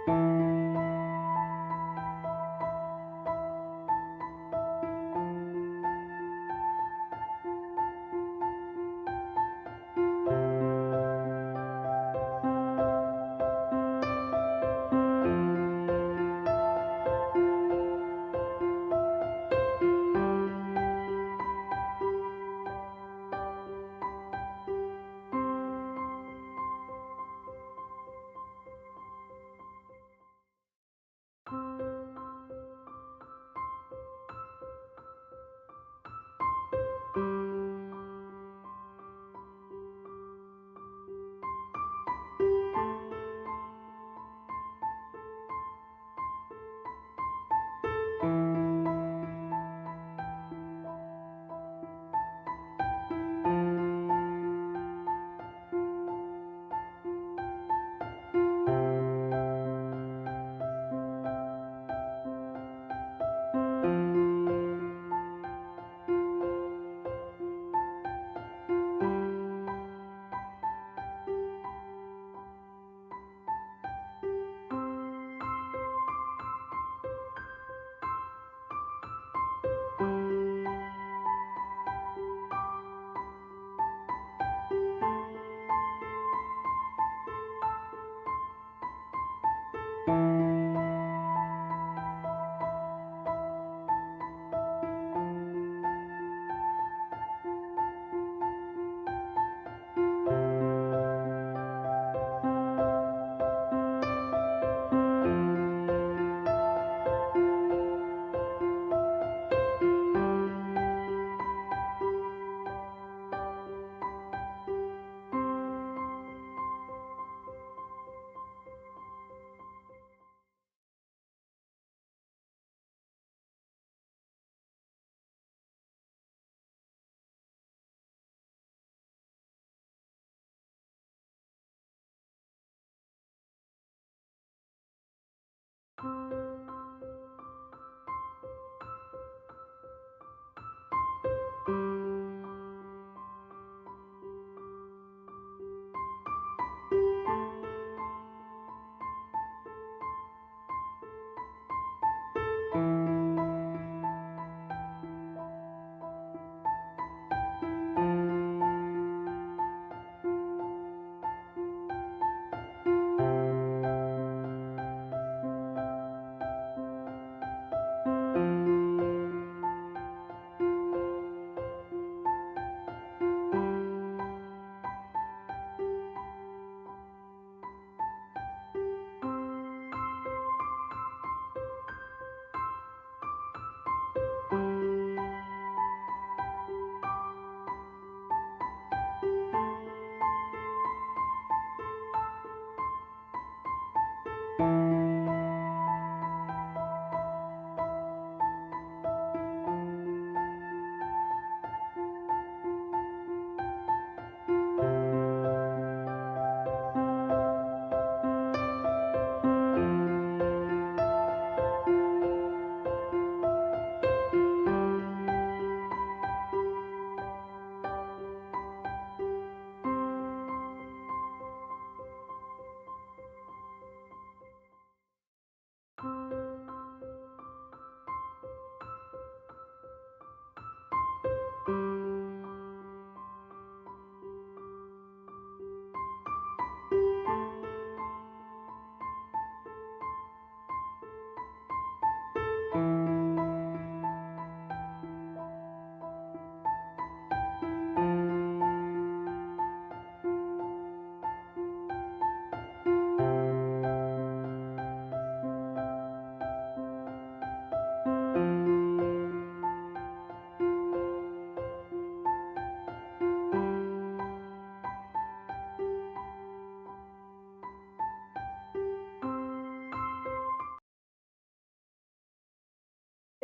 It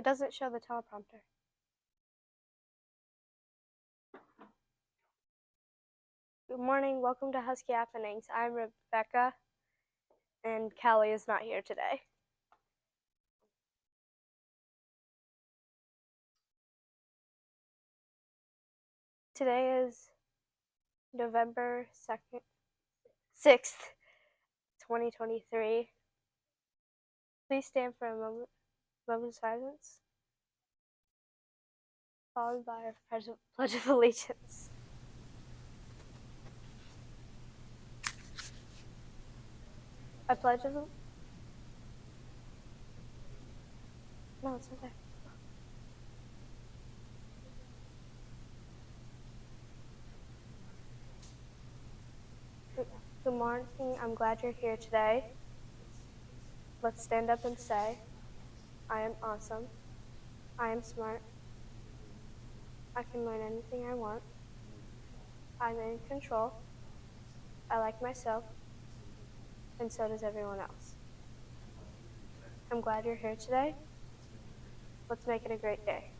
doesn't show the teleprompter. Good morning, welcome to Husky Happenings. I'm Rebecca, and Callie is not here today. Today is November 6th, 2023, Please stand for a moment of silence, followed by our Pledge of Allegiance. I pledge of... No, it's not there. Good morning, I'm glad you're here today. Let's stand up and say, I am awesome. I am smart. I can learn anything I want. I'm in control. I like myself. And so does everyone else. I'm glad you're here today. Let's make it a great day.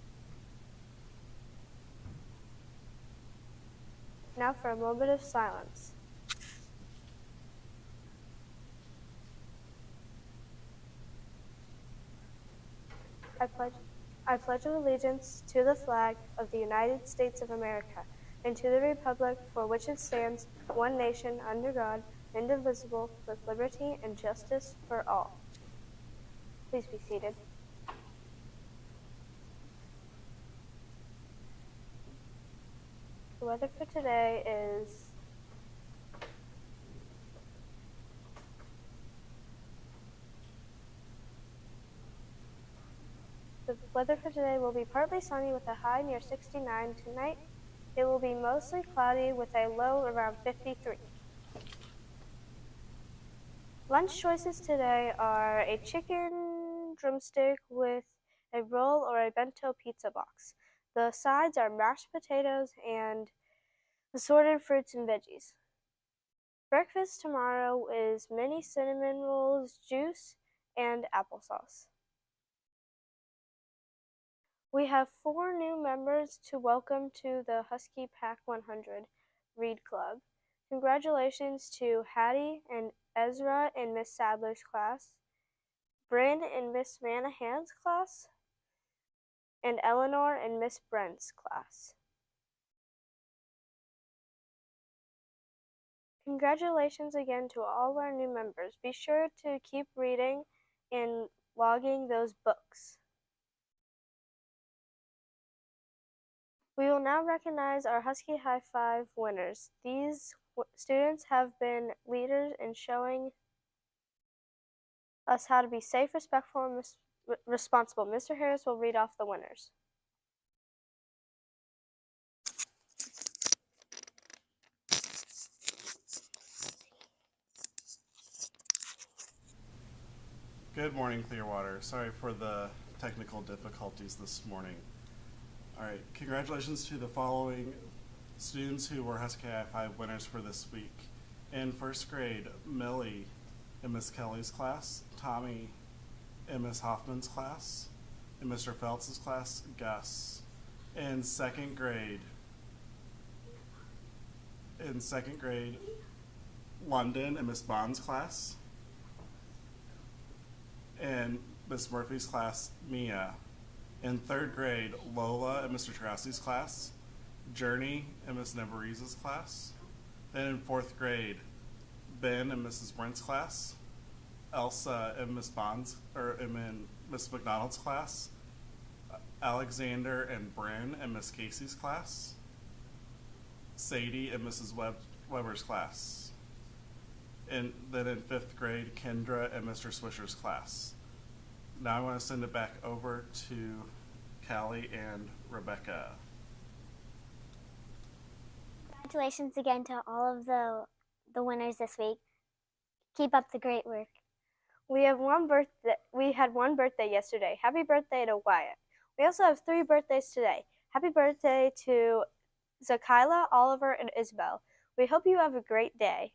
Now for a moment of silence. I pledge allegiance to the flag of the United States of America and to the republic for which it stands, one nation, under God, indivisible, with liberty and justice for all. Please be seated. The weather for today is will be partly sunny with a high near 69 tonight. It will be mostly cloudy with a low around 53. Lunch choices today are a chicken drumstick with a roll or a bento pizza box. The sides are mashed potatoes and assorted fruits and veggies. Breakfast tomorrow is mini cinnamon rolls, juice, and applesauce. We have 4 new members to welcome to the Husky Pack 100 Read Club. Congratulations to Hattie and Ezra in Miss Sadler's class, Bryn in Miss Manahan's class, and Eleanor in Miss Brent's class. Congratulations again to all our new members. Be sure to keep reading and logging those books. We will now recognize our Husky High Five winners. These students have been leaders in showing us how to be safe, respectful, and responsible. Mr. Harris will read off the winners. Good morning, Clearwater. Sorry for the technical difficulties this morning. All right, congratulations to the following students who were Husky High Five winners for this week. In first grade, Millie in Miss Kelly's class, Tommy in Miss Hoffman's class, in Mr. Phelps' class, Gus. In second grade, London in Miss Bond's class. In Miss Murphy's class, Mia. In third grade, Lola in Mr. Tarasi's class, Journey in Miss Nebariza's class. Then in fourth grade, Ben in Mrs. Brent's class, Elsa in Miss Miss McDonald's class, Alexander and Bryn in Miss Casey's class, Sadie in Mrs. Weber's class. And then in fifth grade, Kendra in Mr. Swisher's class. Now I want to send it back over to Callie and Rebecca. Congratulations again to all of the winners this week. Keep up the great work. We had one birthday yesterday. Happy birthday to Wyatt. We also have 3 birthdays today. Happy birthday to Zakila, Oliver, and Isabel. We hope you have a great day.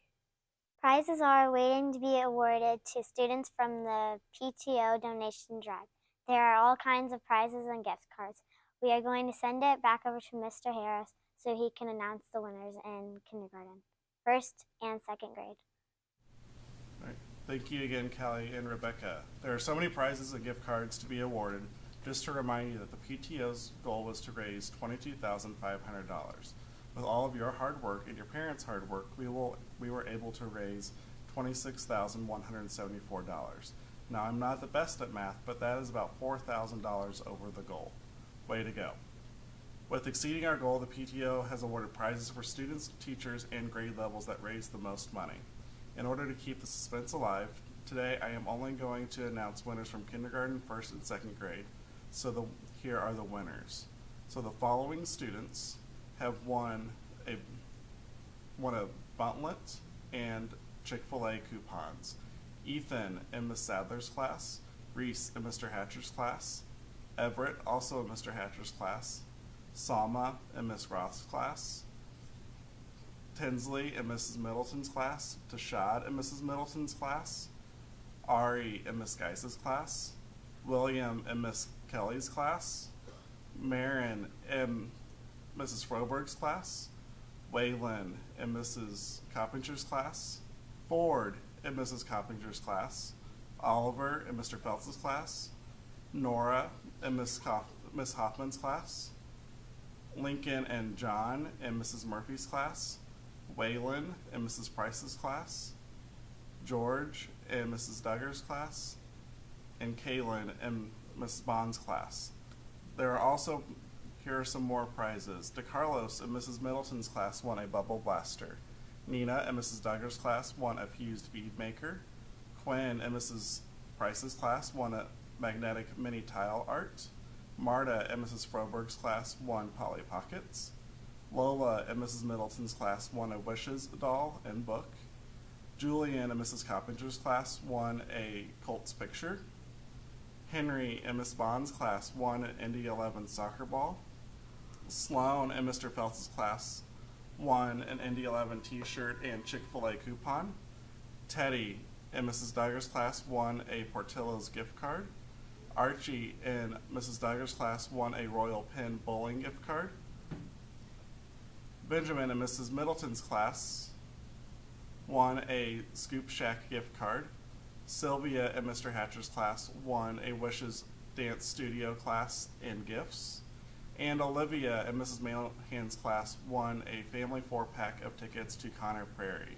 Prizes are waiting to be awarded to students from the PTO donation drive. There are all kinds of prizes and gift cards. We are going to send it back over to Mr. Harris so he can announce the winners in kindergarten, first and second grade. All right. Thank you again, Callie and Rebecca. There are so many prizes and gift cards to be awarded. Just to remind you that the PTO's goal was to raise $22,500. With all of your hard work and your parents' hard work, we were able to raise $26,174. Now, I'm not the best at math, but that is about $4,000 over the goal. Way to go. With exceeding our goal, the PTO has awarded prizes for students, teachers, and grade levels that raise the most money. In order to keep the suspense alive, today I am only going to announce winners from kindergarten, first, and second grade. So here are the winners. So the following students have won a Buntlet and Chick-fil-A coupons. Ethan in Miss Sadler's class, Reese in Mr. Hatcher's class, Everett also in Mr. Hatcher's class, Salma in Miss Roth's class, Tinsley in Mrs. Middleton's class, Tashad in Mrs. Middleton's class, Ari in Miss Geis's class, William in Miss Kelly's class, Marin in Mrs. Froberg's class, Waylon in Mrs. Coppinger's class, Ford in Mrs. Coppinger's class, Oliver in Mr. Phelps' class, Nora in Miss Hoffman's class, Lincoln and John in Mrs. Murphy's class, Waylon in Mrs. Price's class, George in Mrs. Duggar's class, and Kaylin in Mrs. Bond's class. Here are some more prizes. DeCarlos in Mrs. Middleton's class won a bubble blaster. Nina in Mrs. Duggar's class won a fused bead maker. Quinn in Mrs. Price's class won a magnetic mini tile art. Marta in Mrs. Froberg's class won Polly Pockets. Lola in Mrs. Middleton's class won a Wishes doll and book. Julian in Mrs. Coppinger's class won a Colts picture. Henry in Miss Bond's class won an Indy 11 soccer ball. Sloan in Mr. Phelps' class won an Indy 11 t-shirt and Chick-fil-A coupon. Teddy in Mrs. Duggar's class won a Portillo's gift card. Archie in Mrs. Duggar's class won a Royal Pen bowling gift card. Benjamin in Mrs. Middleton's class won a Scoop Shack gift card. Sylvia in Mr. Hatcher's class won a Wishes Dance Studio class and gifts. And Olivia in Mrs. Mailhand's class won a family 4-pack of tickets to Conner Prairie.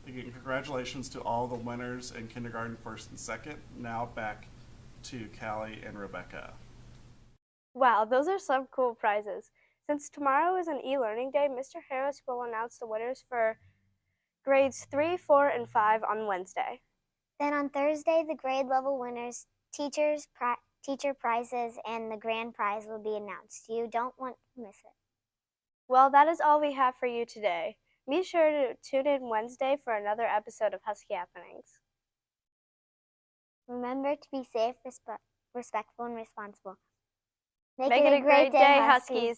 Again, congratulations to all the winners in kindergarten, first, and second. Now back to Callie and Rebecca. Wow, those are some cool prizes. Since tomorrow is an e-learning day, Mr. Harris will announce the winners for grades 3, 4, and 5 on Wednesday. Then on Thursday, the grade level winners, teacher prizes, and the grand prize will be announced. You don't want to miss it. Well, that is all we have for you today. Be sure to tune in Wednesday for another episode of Husky Happenings. Remember to be safe, respectful, and responsible. Make it a great day, Huskies.